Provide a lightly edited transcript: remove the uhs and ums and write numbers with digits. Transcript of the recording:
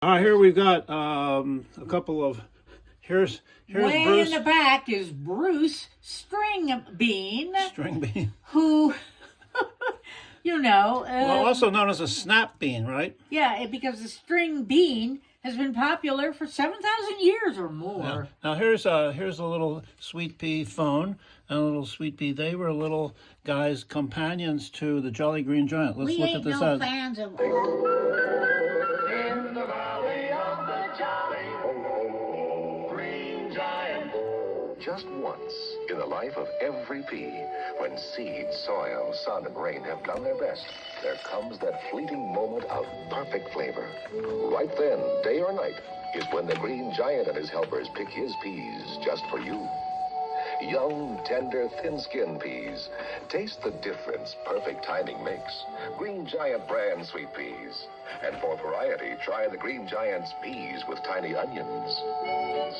Here we've got a couple of here's Way Bruce in the back is Bruce Stringbean, string bean, who, well, also known as a snap bean, right? yeah, because the string bean has been popular for 7,000 years or Yeah. more. Now here's a little sweet pea phone and a little sweet pea. They were little guys, companions to the Jolly Green Giant. Let's We look ain't at this no ad. fans of. In the valley of the Jolly Green Giant. Just once in the life of every pea, when seed, soil, sun, and rain have done their best, there comes that fleeting moment of perfect flavor. Right then, day or night, is when the Green Giant and his helpers pick his peas just for you. Young, tender, thin-skinned peas. Taste the difference perfect timing makes. Green Giant brand sweet peas. And for variety, try the Green Giant's peas with tiny onions.